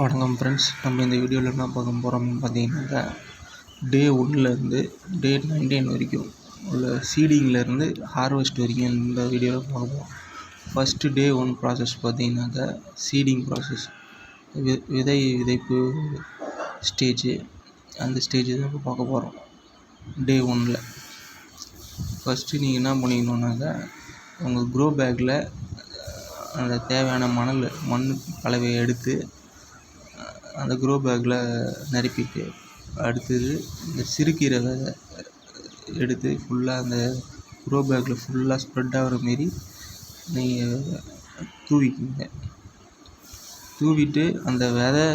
வணக்கம் ஃப்ரெண்ட்ஸ். நம்ம இந்த வீடியோவில் என்ன பார்க்க போகிறோம்னு பார்த்தீங்கன்னாக்கா, டே 1லேருந்து டே 19 வரைக்கும் உள்ள சீடிங்லேருந்து ஹார்வெஸ்ட் வரைக்கும் இந்த வீடியோவில் பார்ப்போம். ஃபஸ்ட்டு டே 1 ப்ராசஸ் பார்த்தீங்கன்னாக்கா சீடிங் ப்ராசஸ், விதைப்பு ஸ்டேஜு. அந்த ஸ்டேஜ் தான் இப்போ பார்க்க போகிறோம். டே 1ல் ஃபஸ்ட்டு நீங்கள் என்ன பண்ணிக்கணுன்னாக்கா, உங்கள் க்ரோ பேக்கில் அந்த தேவையான மண் கலவையை எடுத்து அந்த க்ரோ பேக்கில் நிரப்பிட்டு, அடுத்தது இந்த சிறுகீரை விதை எடுத்து ஃபுல்லாக அந்த க்ரோ பேக்கில் ஃபுல்லாக ஸ்ப்ரெட் ஆகிற மாரி நீங்கள் தூவிக்குங்க. தூவிட்டு அந்த விதை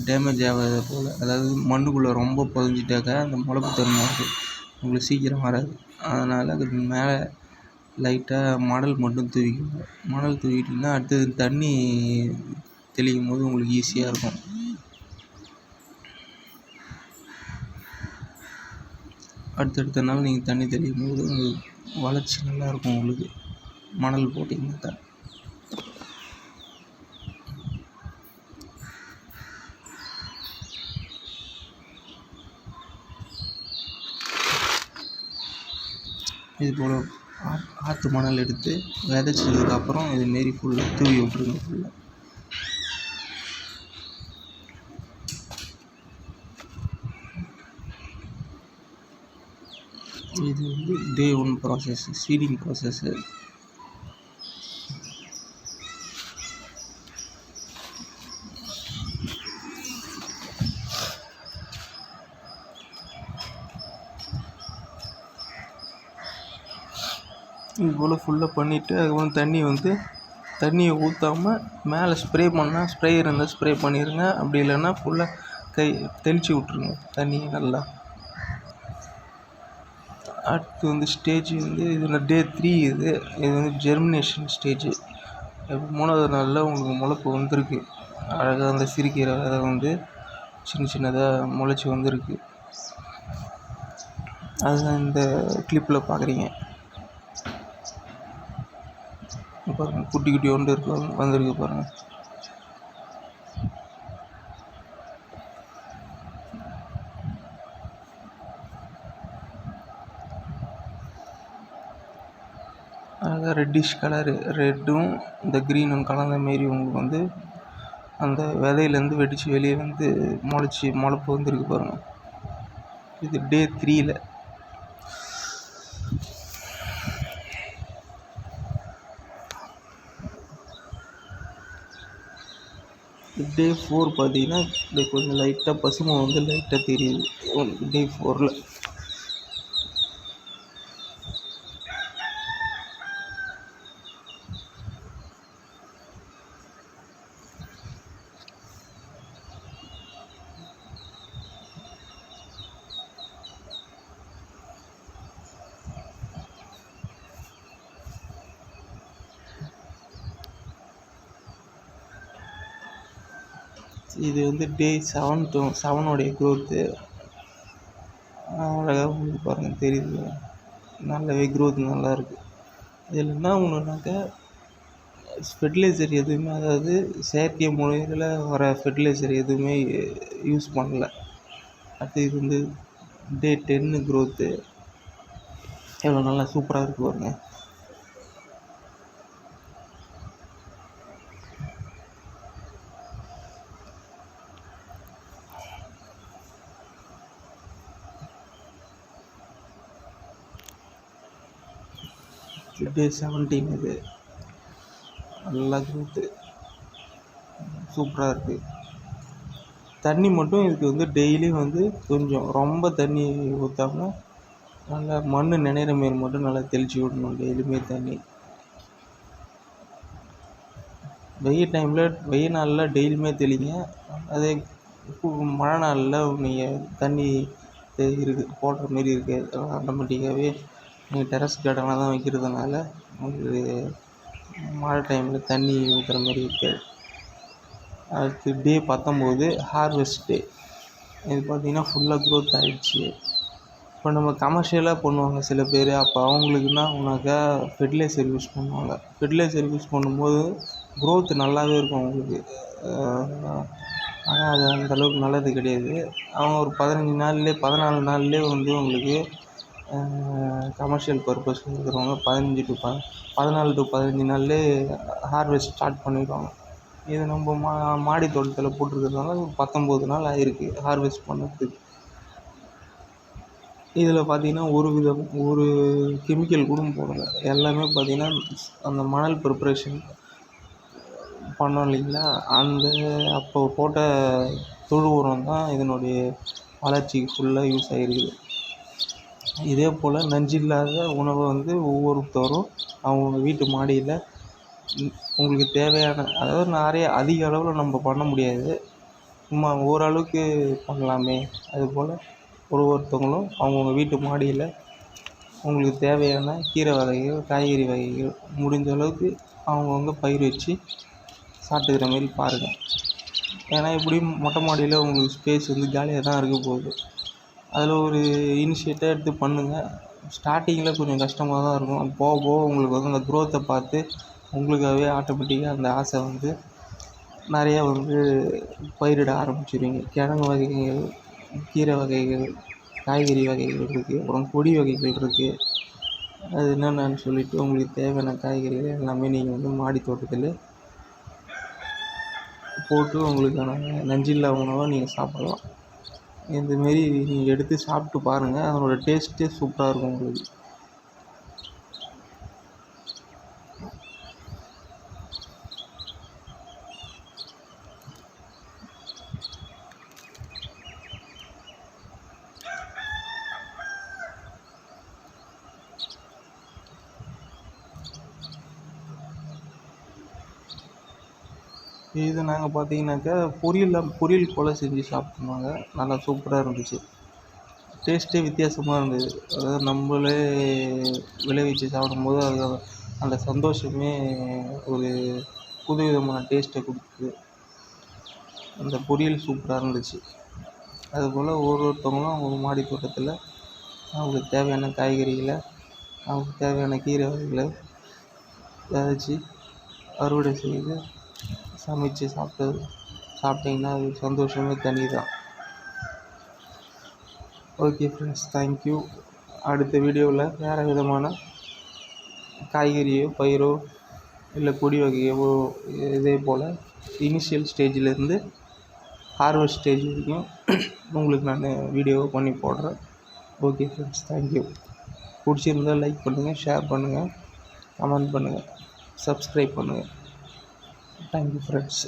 டேமேஜ் ஆகாத போல், அதாவது மண்ணுக்குள்ளே ரொம்ப புதஞ்சிட்டாக்கா அந்த முளைப்பு தன்மை இருக்குது, உங்களுக்கு சீக்கிரம் வராது. அதனால் அதுக்கு மேலே லைட்டாக மணல் மட்டும் தூவிக்குங்க. மணல் தூவிட்டிங்கன்னா அடுத்தது தண்ணி தெளிக்கும் போது உங்களுக்கு ஈஸியாக இருக்கும். அடுத்தடுத்த நாள் நீங்கள் தண்ணி தெளிக்கும் போது உங்களுக்கு வளர்ச்சி நல்லாயிருக்கும். உங்களுக்கு மணல் போட்டிங்கனாக்கா இது போல் ஆற்று மணல் எடுத்து விதைச்சதுக்கப்புறம் இதுமாரி ஃபுல்லாக தூவி விட்ருங்க. ஃபுல்லாக இது வந்து டே 1 ப்ராசஸ், சீடிங் ப்ராசஸ்ஸு. இது போல் ஃபுல்லாக பண்ணிவிட்டு அதுக்கப்புறம் தண்ணியை ஊற்றாமல் மேலே ஸ்ப்ரே பண்ணால் ஸ்ப்ரேயர் இருந்தால் ஸ்ப்ரே பண்ணிடுங்க. அப்படி இல்லைன்னா ஃபுல்லாக தெளித்து விட்ருங்க தண்ணியை நல்லா. அடுத்து வந்து ஸ்டேஜ் வந்து இதில் டே 3 இது வந்து ஜெர்மினேஷன் ஸ்டேஜு. இப்போ 3வது நாளில் உங்களுக்கு முளைப்பு வந்திருக்கு. அழகாக அந்த சிறுகீரை விதை வந்து சின்னதாக முளைச்சி வந்திருக்கு. அதுதான் இந்த கிளிப்பில் பார்க்குறீங்க. பாருங்கள், குட்டி குட்டி ஒன்று வந்திருக்கு பாருங்கள். அழகாக ரெட்டிஷ் கலரு, ரெட்டும் இந்த க்ரீனும் கலந்த மாரி உங்களுக்கு வந்து அந்த விதையிலேருந்து வெடித்து வெளியே வந்து முளைப்பு வந்துருக்கு பாருங்கள். இது டே 3ல். டே 4 பார்த்தீங்கன்னா இது கொஞ்சம் லைட்டாக பசுமை வந்து லைட்டாக தெரியுது டே 4ல். இது வந்து டே 7 க்ரோத்து. அழகாக உங்களுக்கு பாருங்கள் தெரியுது, நல்லாவே க்ரோத் நல்லாயிருக்கு. இதில் என்ன ஒன்றுனாக்கா, ஃபெர்டிலைசர் எதுவுமே, அதாவது செயற்கை முறையில் வர ஃபெர்டிலைசர் எதுவுமே யூஸ் பண்ணல. அடுத்து இது வந்து டே 10 க்ரோத்து. எவ்வளோ நல்லா சூப்பராக இருக்குது பாருங்கள். டே 17 இது நல்லா க்ரோத்து சூப்பராக இருக்குது. தண்ணி மட்டும் இதுக்கு வந்து டெய்லியும் வந்து கொஞ்சம் ரொம்ப தண்ணி ஊற்றாமல் நல்லா மண் நினைகிற மாரி மட்டும் நல்லா தெளித்து விடணும் டெய்லியுமே தண்ணி. வெயில் நாளில் டெய்லியுமே தெளிங்க. அதே மழை நாளில் நீங்கள் தண்ணி போடுற மாரி இருக்குது. ஆட்டோமேட்டிக்காகவே நீங்கள் டெரஸ் கார்டனில் தான் வைக்கிறதுனால உங்களுக்கு மழை டைமில் தண்ணி ஊற்றுற மாதிரி இருக்காது. அடுத்து டே 19 ஹார்வெஸ்ட் டே. இது பார்த்திங்கன்னா ஃபுல்லாக க்ரோத் ஆகிடுச்சு. இப்போ நம்ம கமர்ஷியலாக பண்ணுவாங்க சில பேர். அப்போ அவங்களுக்கு என்ன ஆகுனாக்கா ஃபெர்டிலைசர் யூஸ் பண்ணுவாங்க. ஃபெர்டிலைசர் யூஸ் பண்ணும்போது க்ரோத் நல்லாவே இருக்கும் உங்களுக்கு. ஆனால் அது அந்தளவுக்கு நல்லது கிடையாது. அவங்க ஒரு 15 நாள்லேயே 14 நாள்லேயே வந்து உங்களுக்கு கமர்ஷியல் பர்பஸில் இருக்கிறவங்க 14 டு 15 நாள்லேயே ஹார்வெஸ்ட் ஸ்டார்ட் பண்ணிடுவாங்க. இது நம்ம மாடி தோட்டத்தில் போட்டிருக்கிறதுனால ஒரு 19 நாள் ஆகிருக்கு ஹார்வெஸ்ட் பண்ணுறதுக்கு. இதில் பார்த்திங்கன்னா ஒரு கெமிக்கல் கூட போடலை. எல்லாமே பார்த்திங்கன்னா அந்த மணல் ப்ரிப்ரேஷன் பண்ணோம் இல்லைங்களா, அப்போ போட்ட தொழு உரம் தான் இதனுடைய வளர்ச்சிக்கு ஃபுல்லாக யூஸ் ஆகிருக்குது. இதே போல் நஞ்சில்லாத உணவை வந்து ஒவ்வொருத்தரும் அவங்க வீட்டு மாடியில் உங்களுக்கு தேவையான, அதாவது அதிக அளவில் நம்ம பண்ண முடியாது, சும்மா ஓரளவுக்கு பண்ணலாமே. அதுபோல் ஒவ்வொருத்தவங்களும் அவங்கவுங்க வீட்டு மாடியில் உங்களுக்கு தேவையான கீரை வகைகள், காய்கறி வகைகள் முடிஞ்ச அளவுக்கு அவங்கவுங்க பயிர் வச்சு சாப்பிட்டுக்கிற மாரி பாருங்கள். ஏன்னா எப்படியும் மொட்டை மாடியில் உங்களுக்கு ஸ்பேஸ் வந்து காலியாக தான் இருக்க போகுது. அதில் ஒரு இனிஷியேட்டாக எடுத்து பண்ணுங்கள். ஸ்டார்டிங்கில் கொஞ்சம் கஷ்டமாக தான் இருக்கும். போக போக உங்களுக்கு வந்து அந்த க்ரோத்தை பார்த்து உங்களுக்காகவே ஆட்டோமேட்டிக்காக அந்த ஆசை வந்து நிறையா வந்து பயிரிட ஆரம்பிச்சிடுவீங்க. கிழங்கு வகைகள், கீரை வகைகள், காய்கறி வகைகள் இருக்குது, அப்புறம் கொடி வகைகள் இருக்குது. அது என்னென்னு சொல்லிவிட்டு உங்களுக்கு தேவையான காய்கறிகள் எல்லாமே நீங்கள் வந்து மாடி தோட்டத்தில் போட்டு உங்களுக்கான நஞ்சில்லா உணவை நீங்கள் சாப்பிடலாம். இந்தமாரி நீங்கள் எடுத்து சாப்பிட்டு பாருங்கள். அதனோட டேஸ்ட்டே சூப்பராக இருக்கும் உங்களுக்கு. இது நாங்கள் பார்த்தீங்கன்னாக்கா பொரியல் போல் செஞ்சு சாப்பிட்டோங்க. நல்லா சூப்பராக இருந்துச்சு. டேஸ்ட்டே வித்தியாசமாக இருந்தது. அதாவது நம்மளே விளைவிச்சு சாப்பிடும்போது அது அந்த சந்தோஷமே ஒரு புதுவிதமான டேஸ்ட்டை கொடுக்குது. அந்த பொரியல் சூப்பராக இருந்துச்சு. அதுபோல் ஒவ்வொருத்தவங்களும் அவங்க மாடி தோட்டத்தில் அவங்களுக்கு தேவையான காய்கறிகளை, அவங்களுக்கு தேவையான கீரை வகைகளை விதைச்சி அறுவடை செய்து சமைச்சு சாப்பிட்டிங்கன்னா அது சந்தோஷமே தனி தான். Okay friends, thank you. அடுத்த வீடியோவில் வேறு விதமான காய்கறியோ பயிரோ இல்லை கொடி வகையோ இதே போல் இனிஷியல் ஸ்டேஜிலேருந்து ஹார்வெஸ்ட் ஸ்டேஜ் வரைக்கும் உங்களுக்கு நான் வீடியோ பண்ணி போடுறேன். Okay friends, thank you. பிடிச்சிருந்தால் லைக் பண்ணுங்கள், ஷேர் பண்ணுங்கள், கமெண்ட் பண்ணுங்கள், சப்ஸ்கிரைப் பண்ணுங்கள். Thank you friends.